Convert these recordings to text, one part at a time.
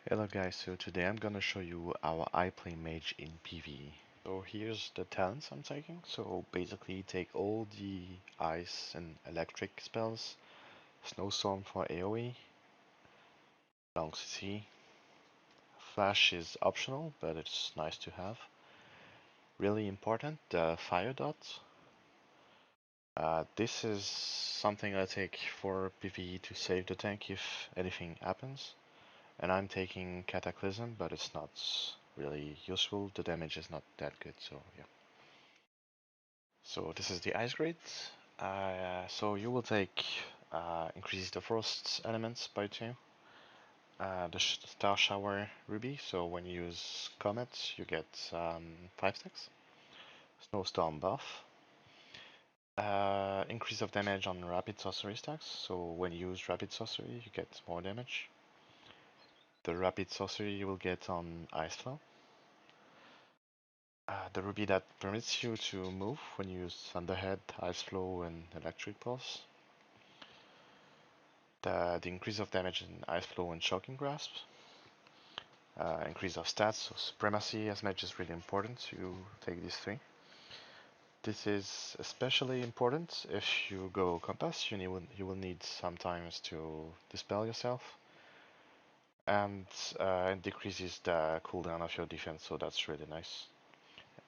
Hello guys, so today I'm gonna show you how I play mage in PvE. So here's the talents I'm taking. So basically take all the ice and electric spells, Snowstorm for AoE, long CC, flash is optional but it's nice to have. Really important, the fire dot. This is something I take for PvE to save the tank if anything happens. And I'm taking Cataclysm, but it's not really useful. The damage is not that good, so yeah. So this is the ice grade. So you will take increase the frost elements by 2. The Star Shower Ruby, so when you use Comet, you get 5 stacks. Snowstorm buff. Increase of damage on Rapid Sorcery stacks, so when you use Rapid Sorcery, you get more damage. The Rapid Sorcery you will get on Ice Flow. The ruby that permits you to move when you use Thunderhead, Ice Flow, and Electric Pulse. The increase of damage in Ice Flow and Shocking Grasp. Increase of stats, so Supremacy as mage is really important, so you take these 3. This is especially important if you go Compass, you will need sometimes to dispel yourself. And it decreases the cooldown of your defense, so that's really nice.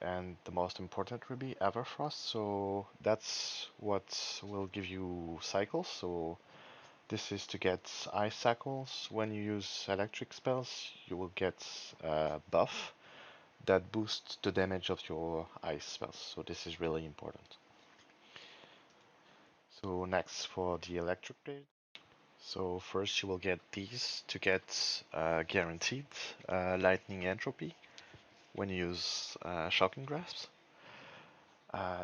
And the most important will be Everfrost, so that's what will give you cycles. So this is to get ice cycles. When you use electric spells, you will get a buff that boosts the damage of your ice spells, so this is really important. So next for the electric grade. So first you will get these to get guaranteed lightning entropy when you use shocking grasps.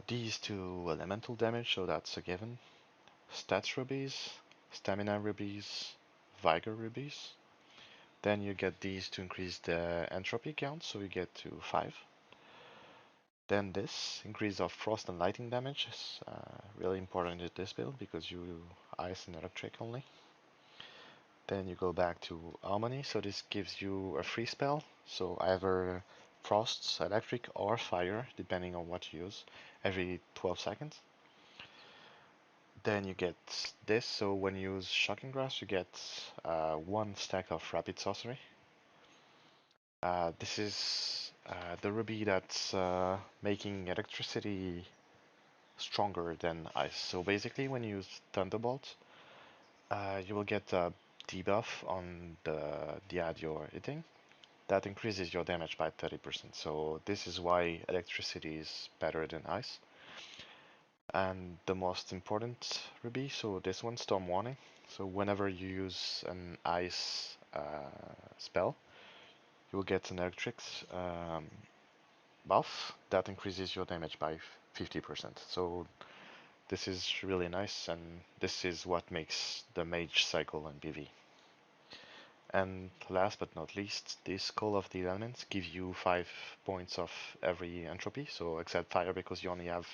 These 2 elemental damage, so that's a given. Stats rubies, stamina rubies, vigor rubies. Then you get these to increase the entropy count, so you get to 5. Then this increase of frost and lightning damage is really important in this build because you ice and electric only. Then you go back to harmony, so this gives you a free spell, so either frost, electric, or fire, depending on what you use, every 12 seconds. Then you get this, so when you use Shocking Grasp, you get 1 stack of Rapid Sorcery. This is the ruby that's making electricity stronger than ice. So basically, when you use Thunderbolt, you will get a debuff on the ad you're hitting. That increases your damage by 30%. So this is why electricity is better than ice. And the most important ruby, so this one, Storm Warning. So whenever you use an ice spell, you will get an electric buff that increases your damage by 50%. So this is really nice, and this is what makes the mage cycle in PvE. And last but not least, this Call of the Elements gives you 5 points of every entropy, so except fire because you only have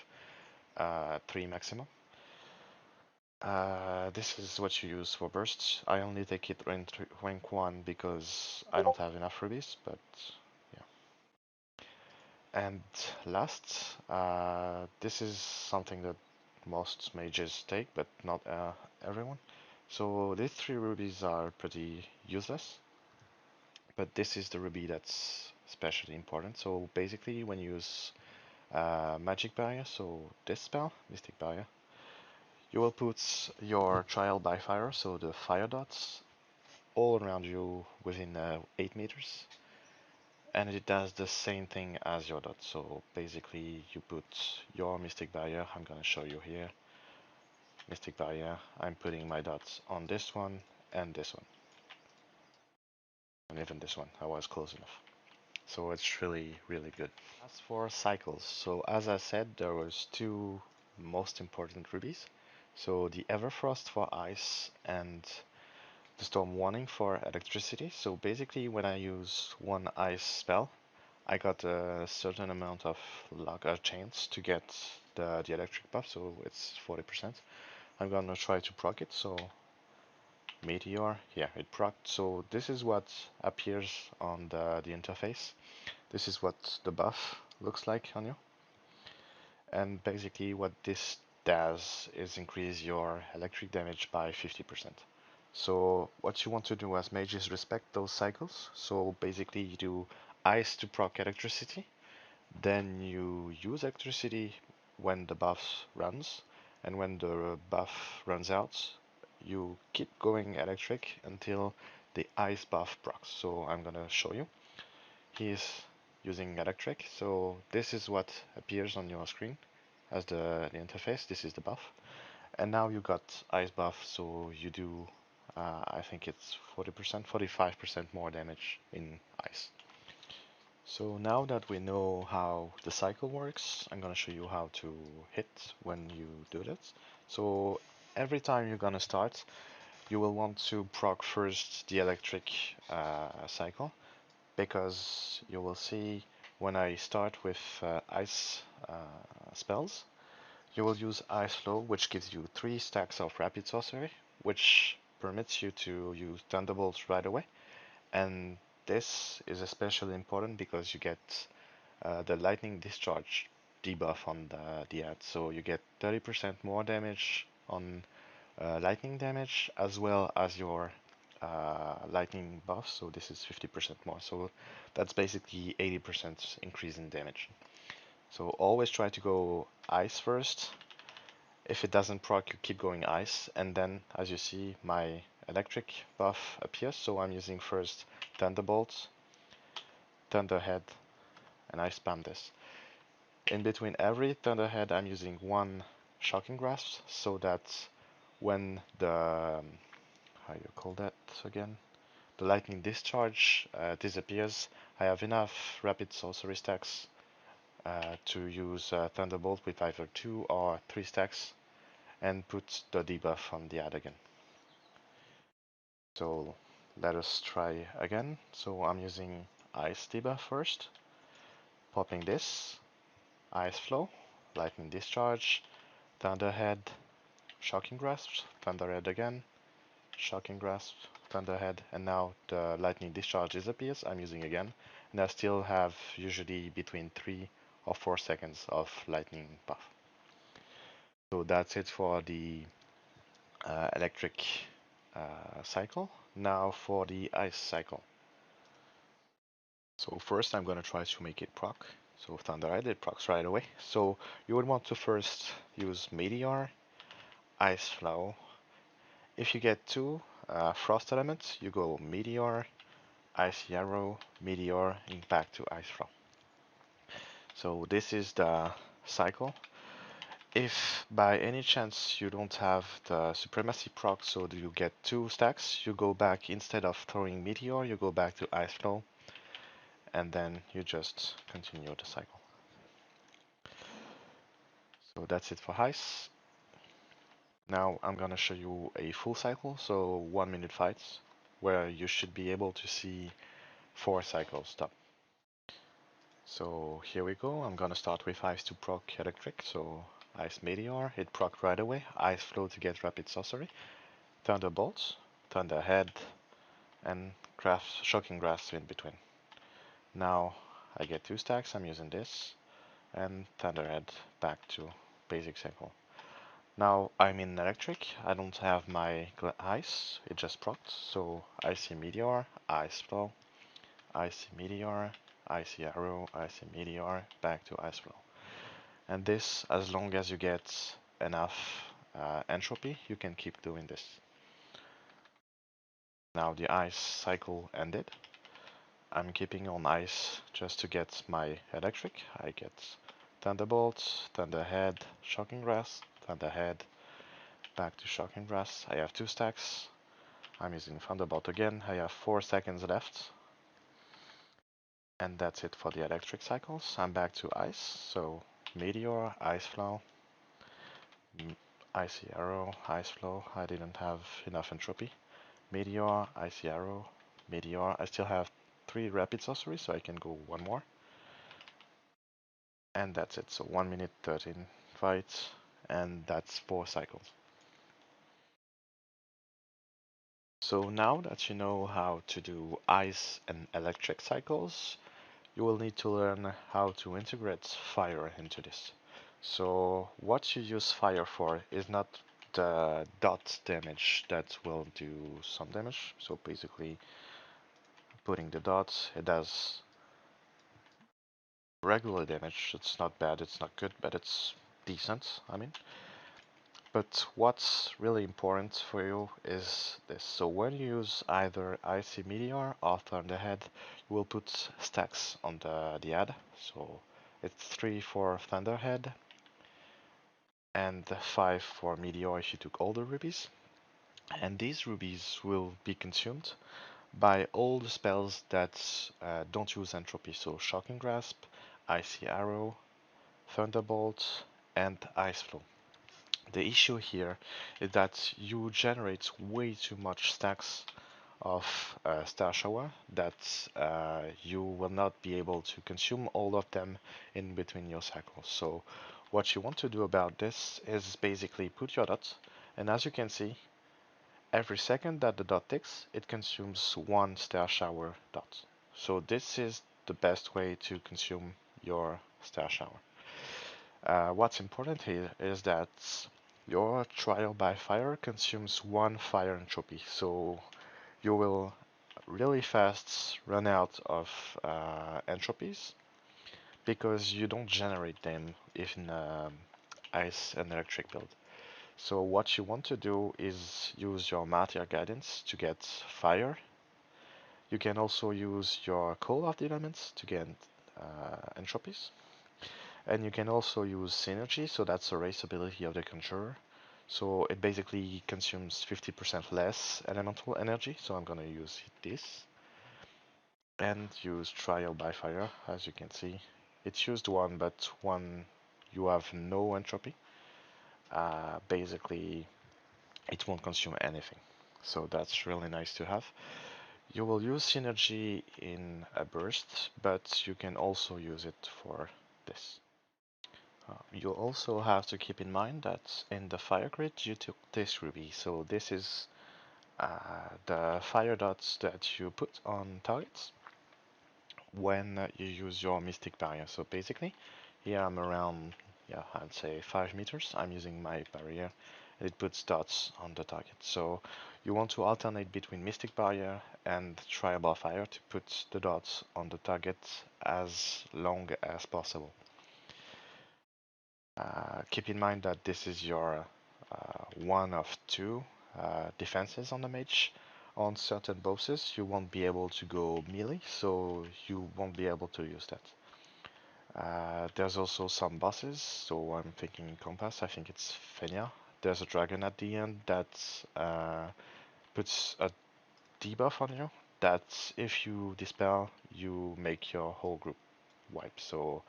3 maximum. This is what you use for bursts. I only take it rank 1 because I don't have enough rubies, but yeah. And last, this is something that most mages take, but not everyone. So these 3 rubies are pretty useless, but this is the ruby that's especially important. So basically when you use Magic Barrier, so this spell, Mystic Barrier, you will put your Trial by Fire, so the fire dots, all around you within 8 meters. And it does the same thing as your dot. So basically you put your Mystic Barrier, I'm gonna show you here. Mystic Barrier, I'm putting my dots on this one and this one. And even this one, I was close enough. So it's really, really good. As for cycles, so as I said, there was 2 most important rubies. So the Everfrost for ice and the Storm Warning for electricity. So basically when I use one ice spell, I got a certain amount of luck, a chance to get the electric buff, so it's 40%. I'm gonna try to proc it, so Meteor, yeah, it procced. So this is what appears on the interface. This is what the buff looks like on you. And basically what this does is increase your electric damage by 50%. So what you want to do as mage is respect those cycles. So basically you do ice to proc electricity, then you use electricity when the buff runs, and when the buff runs out, you keep going electric until the ice buff procs. So I'm gonna show you. He's using electric, so this is what appears on your screen as the interface. This is the buff, and now you got ice buff, so you do I think it's 40%, 45% more damage in ice. So now that we know how the cycle works, I'm gonna show you how to hit when you do this. So every time you're gonna start, you will want to proc first the electric cycle, because you will see when I start with ice spells, you will use Ice Flow, which gives you 3 stacks of Rapid Sorcery, which permits you to use Thunderbolts right away. And this is especially important because you get the Lightning Discharge debuff on the ad. So you get 30% more damage on lightning damage, as well as your lightning buff. So this is 50% more. So that's basically 80% increase in damage. So always try to go ice first. If it doesn't proc, you keep going ice, and then as you see, my electric buff appears. So I'm using first Thunderbolt, Thunderhead, and I spam this. In between every Thunderhead, I'm using one Shocking Grasp, so that when the how you call that again? The lightning discharge disappears, I have enough rapid sorcery stacks to use Thunderbolt with either 2 or 3 stacks and put the debuff on the ad again. So let us try again. So I'm using Ice debuff first, popping this, Ice Flow, Lightning Discharge, Thunderhead, Shocking Grasp, Thunderhead again, Shocking Grasp, Thunderhead, and now the Lightning Discharge disappears. I'm using again, and I still have usually between 3 or 4 seconds of lightning buff. So that's it for the electric cycle. Now for the ice cycle. So first I'm going to try to make it proc. So Thunderhead, it procs right away. So you would want to first use Meteor, Ice Flow. If you get 2 Frost elements, you go Meteor, Icy Arrow, Meteor, and back to Ice Flow. So this is the cycle. If by any chance you don't have the Supremacy proc, so you get 2 stacks, you go back, instead of throwing Meteor, you go back to Ice Flow, and then you just continue the cycle. So that's it for Ice. Now I'm gonna show you a full cycle, so 1-minute fights, where you should be able to see 4 cycles stop. So here we go. I'm gonna start with Ice to proc Electric. So Ice Meteor, it proc right away. Ice Flow to get Rapid Sorcery. Thunderbolt, Thunderhead, and Shocking Grasp in between. Now I get 2 stacks. I'm using this, and Thunderhead back to basic cycle. Now I'm in Electric. I don't have my Ice. It just procced. So Icy Meteor, Ice Flow, Icy Meteor, Icy Arrow, Icy Meteor, back to Ice Flow. And this, as long as you get enough entropy, you can keep doing this. Now the ice cycle ended. I'm keeping on ice just to get my electric. I get Thunderbolt, Thunderhead, Shocking Grass, Thunderhead, back to Shocking Grass. I have 2 stacks. I'm using Thunderbolt again. I have 4 seconds left. And that's it for the electric cycles. I'm back to ice. So Meteor, Ice Flow, Icy Arrow, Ice Flow. I didn't have enough entropy. Meteor, Icy Arrow, Meteor. I still have 3 Rapid Sorcery, so I can go 1 more. And that's it. So 1-minute 13 fights, and that's 4 cycles. So now that you know how to do ice and electric cycles, you will need to learn how to integrate fire into this. So what you use fire for is not the dot damage that will do some damage. So basically putting the dots, it does regular damage. It's not bad, it's not good, but it's decent, I mean. But what's really important for you is this. So when you use either Icy Meteor or Thunderhead, you will put stacks on the ad. So it's 3 for Thunderhead and 5 for Meteor if you took all the rubies. And these rubies will be consumed by all the spells that don't use entropy. So Shocking Grasp, Icy Arrow, Thunderbolt, and Ice Flow. The issue here is that you generate way too much stacks of Star Shower that you will not be able to consume all of them in between your cycles. So what you want to do about this is basically put your dot, and as you can see, every second that the dot ticks, it consumes one Star Shower dot. So this is the best way to consume your Star Shower. What's important here is that your trial by fire consumes one fire entropy, so you will really fast run out of entropies because you don't generate them in ice and electric build. So what you want to do is use your Martyr Guidance to get fire. You can also use your Call of the Elements to get entropies. And you can also use Synergy, so that's the race ability of the Conjurer. So it basically consumes 50% less elemental energy, so I'm gonna use this. And use Trial by Fire, as you can see. It's used one, but one you have no entropy. Basically, it won't consume anything. So that's really nice to have. You will use Synergy in a burst, but you can also use it for this. You also have to keep in mind that in the fire grid you took this ruby, so this is the fire dots that you put on targets when you use your mystic barrier. So basically, here I'm around, yeah, I'd say 5 meters. I'm using my barrier, and it puts dots on the target. So you want to alternate between mystic barrier and trial fire to put the dots on the target as long as possible. Keep in mind that this is your one of two defenses on the mage. On certain bosses, you won't be able to go melee, so you won't be able to use that. There's also some bosses, so I'm thinking Compass, I think it's Fenia. There's a dragon at the end that puts a debuff on you, that if you dispel, you make your whole group wipe. So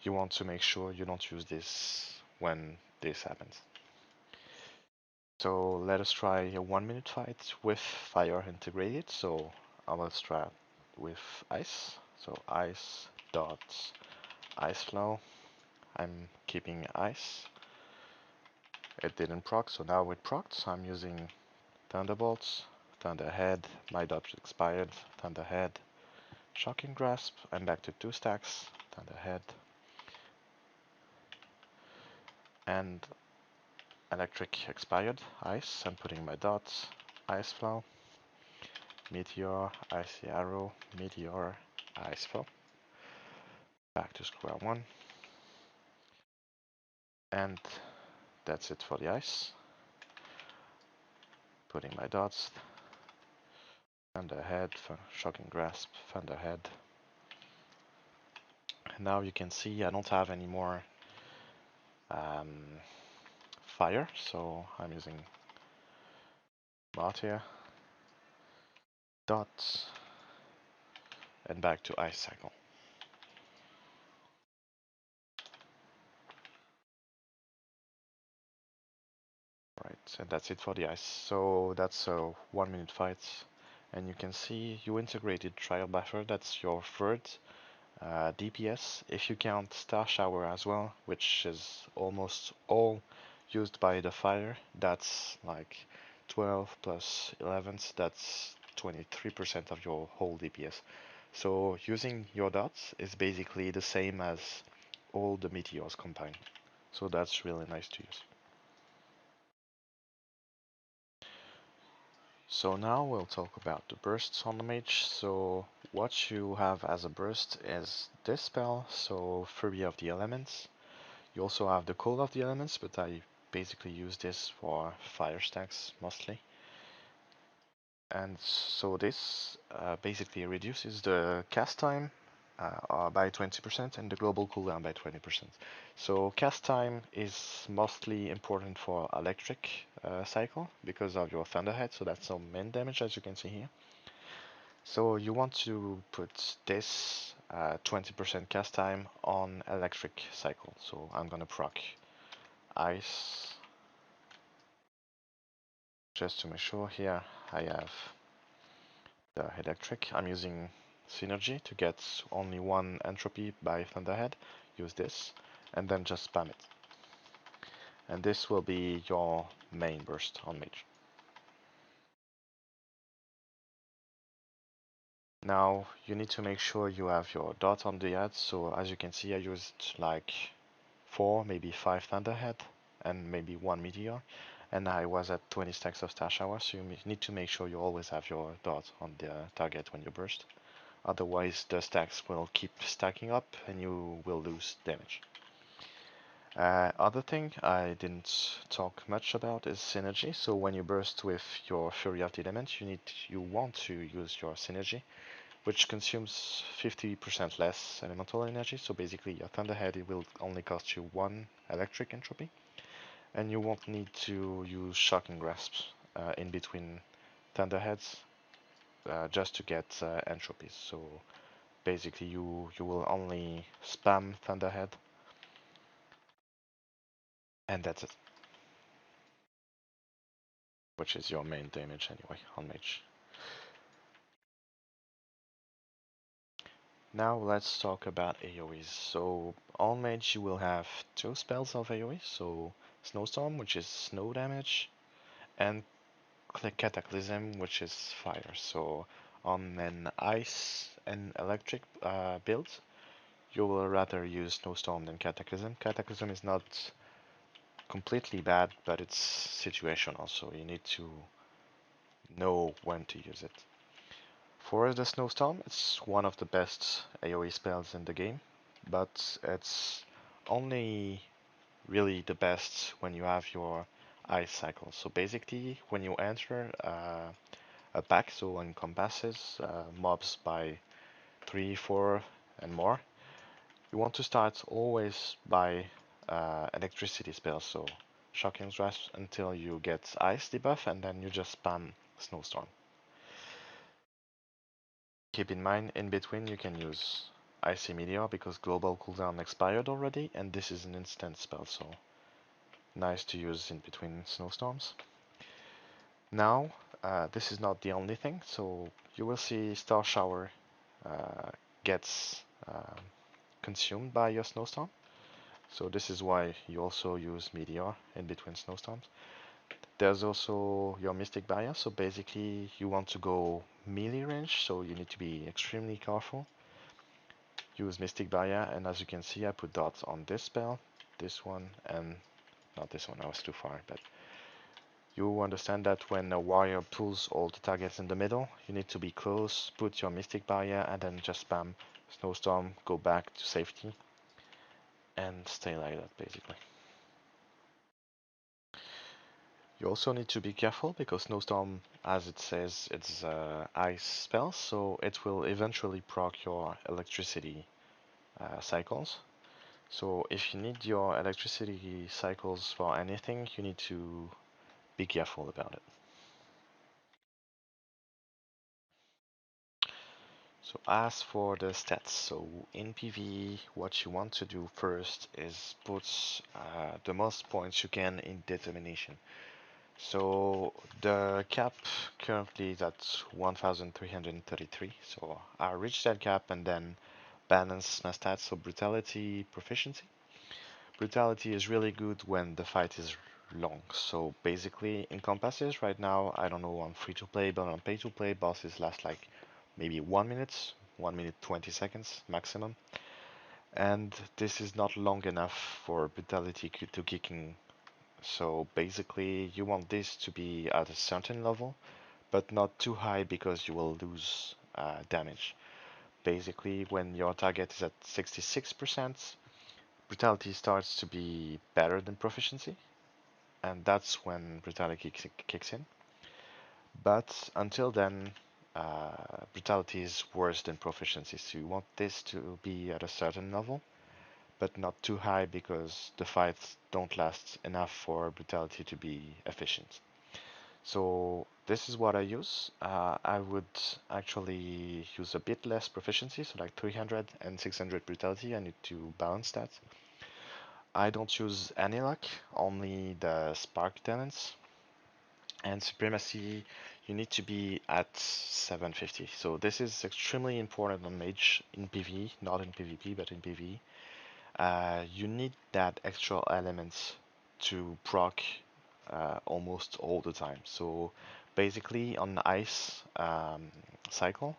you want to make sure you don't use this when this happens. So let us try a 1 minute fight with fire integrated. So I'll start with ice. So ice dot ice flow. I'm keeping ice. It didn't proc, so now it procs. So I'm using thunderbolts, thunderhead. My dot expired. Thunderhead, shocking grasp. I'm back to 2 stacks. Thunderhead and electric expired. Ice. I'm putting my dots. Ice flow. Meteor, Icy Arrow, Meteor, Ice Flow. Back to square one. And that's it for the ice. Putting my dots. Thunderhead, Shocking Grasp, Thunderhead. Now you can see I don't have any more fire, so I'm using Martyr, dots, and back to ice cycle. Right, and that's it for the ice. So that's a 1 minute fight. And you can see you integrated Trial Buffer, that's your third DPS. If you count Star Shower as well, which is almost all used by the fire, that's like 12 plus 11, that's 23% of your whole DPS. So using your dots is basically the same as all the meteors combined. So that's really nice to use. So now we'll talk about the bursts on the mage. So what you have as a burst is this spell, so Fury of the Elements. You also have the Cold of the Elements, but I basically use this for fire stacks mostly. And so this basically reduces the cast time by 20% and the global cooldown by 20%. So cast time is mostly important for electric cycle because of your Thunderhead, so that's some main damage as you can see here. So you want to put this 20% cast time on electric cycle. So I'm gonna proc ice just to make sure. Here I have the electric. I'm using synergy to get only one entropy by Thunderhead. Use this and then just spam it. And this will be your main burst on mage. Now you need to make sure you have your dot on the ad. So as you can see, I used like 4, maybe 5 Thunderhead and maybe 1 Meteor. And I was at 20 stacks of Star Shower, so you need to make sure you always have your dot on the target when you burst. Otherwise the stacks will keep stacking up and you will lose damage. Other thing I didn't talk much about is synergy. So when you burst with your Fury of the Elements, you want to use your synergy, which consumes 50% less elemental energy. So basically your Thunderhead, it will only cost you 1 electric entropy, and you won't need to use Shocking Grasps in between Thunderheads just to get entropies. So basically you will only spam Thunderhead, and that's it. Which is your main damage anyway on mage. Now let's talk about AoEs. So on mage you will have 2 spells of AoE, so Snowstorm, which is snow damage, and Cataclysm, which is fire. So on an ice and electric build, you will rather use Snowstorm than Cataclysm. Cataclysm is not completely bad, but it's situational, so you need to know when to use it. For the Snowstorm, it's one of the best AoE spells in the game, but it's only really the best when you have your ice cycle. So basically, when you enter a pack, so encompasses mobs by 3, 4 and more, you want to start always by electricity spells, so Shocking Grasp until you get ice debuff, and then you just spam Snowstorm. Keep in mind, in between you can use Icy Meteor because global cooldown expired already, and this is an instant spell, so nice to use in between snowstorms. Now, this is not the only thing, so you will see Star Shower gets consumed by your snowstorm. So this is why you also use Meteor in between snowstorms. There's also your Mystic Barrier, so basically you want to go melee range, so you need to be extremely careful. Use Mystic Barrier, and as you can see I put dots on this spell, this one, and not this one, I was too far, but you understand that when a warrior pulls all the targets in the middle, you need to be close, put your Mystic Barrier, and then just spam Snowstorm, go back to safety, and stay like that basically. You also need to be careful because Snowstorm, as it says, it's ice spell, so it will eventually proc your electricity cycles. So if you need your electricity cycles for anything, you need to be careful about it. So as for the stats, so in PvE, what you want to do first is put the most points you can in determination. So the cap currently is at 1333, so I reach that cap and then balance my stats, so brutality, proficiency. Brutality is really good when the fight is long. So basically, in compasses right now, I don't know on free to play, but on pay to play, bosses last like maybe 1 minute, 1 minute 20 seconds maximum. And this is not long enough for brutality to kick in. So basically, you want this to be at a certain level, but not too high because you will lose damage. Basically, when your target is at 66%, brutality starts to be better than proficiency, and that's when brutality kicks in. But until then, brutality is worse than proficiency, so you want this to be at a certain level, but not too high because the fights don't last enough for brutality to be efficient. So this is what I use. I would actually use a bit less proficiency, so like 300 and 600 brutality. I need to balance that. I don't use any luck, only the spark talents. And supremacy, you need to be at 750. So this is extremely important on mage in PvE, not in PvP, but in PvE. You need that extra element to proc almost all the time. So basically on the ice cycle,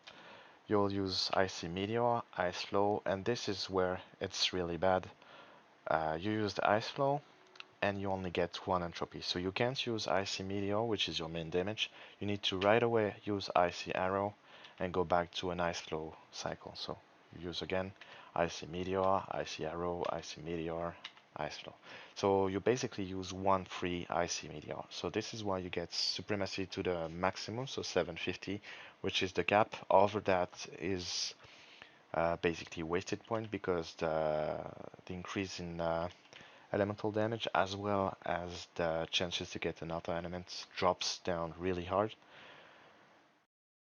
you'll use Icy Meteor, Ice Flow, and this is where it's really bad. You use the Ice Flow, and you only get one entropy. So you can't use Icy Meteor, which is your main damage. You need to right away use Icy Arrow and go back to an Ice Flow cycle. So you use again Icy Meteor, Icy Arrow, Icy Meteor, Ice Flow. So you basically use one free Icy Meteor. So this is why you get Supremacy to the maximum, so 750, which is the cap. Over that is basically wasted point because the increase in elemental damage as well as the chances to get another element drops down really hard.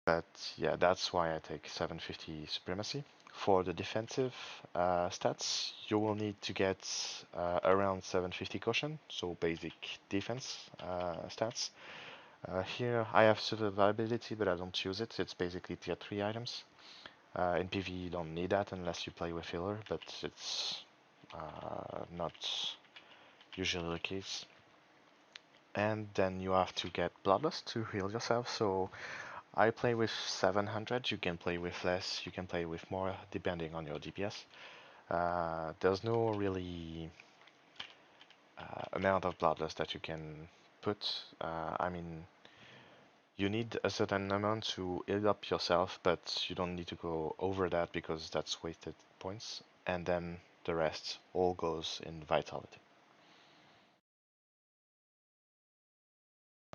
But yeah, that's why I take 750 supremacy. For the defensive stats, you will need to get around 750 caution, so basic defense stats. Here I have survivability, but I don't use it. It's basically tier 3 items. In PvE you don't need that unless you play with healer, but it's not usually the case. And then you have to get Bloodlust to heal yourself. So I play with 700, you can play with less, you can play with more, depending on your DPS. There's no really amount of Bloodlust that you can put. I mean, you need a certain amount to heal up yourself, but you don't need to go over that because that's wasted points. And then the rest all goes in Vitality.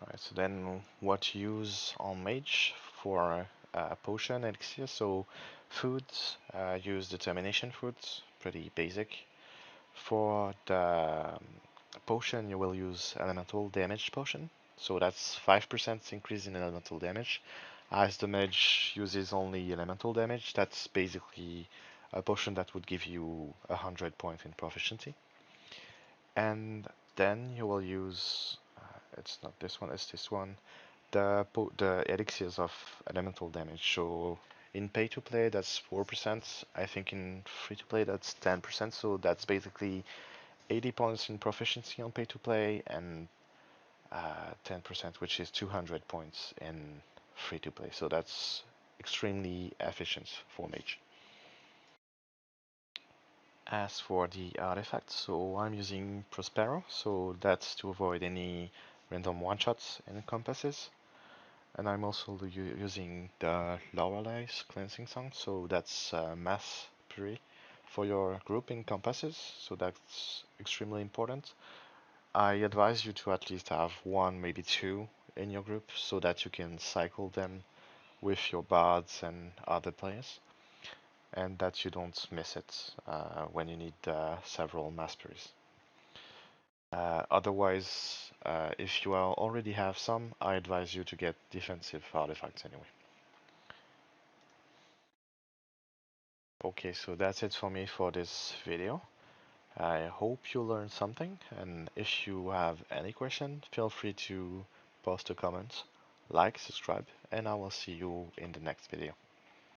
Alright, so then what to use on mage for potion elixir? So foods, use determination foods, pretty basic. For the potion, you will use elemental damage potion. So that's 5% increase in elemental damage. As the mage uses only elemental damage, that's basically a potion that would give you 100 points in proficiency. And then you will use, it's not this one, it's this one, the elixirs of elemental damage. So in pay to play that's 4%. I think in free to play that's 10%. So that's basically 80 points in proficiency on pay to play and 10%, which is 200 points in free to play. So that's extremely efficient for mage. As for the artifacts, so I'm using Prospero, so that's to avoid any random one-shots in compasses. And I'm also using the Lorelai's cleansing song, so that's mass puree for your group in compasses, so that's extremely important. I advise you to at least have one, maybe two in your group, so that you can cycle them with your bards and other players, and that you don't miss it when you need several mass purees. Otherwise, if you already have some, I advise you to get defensive artifacts anyway. Okay, so that's it for me for this video. I hope you learned something, and if you have any question, feel free to post a comment, like, subscribe, and I will see you in the next video.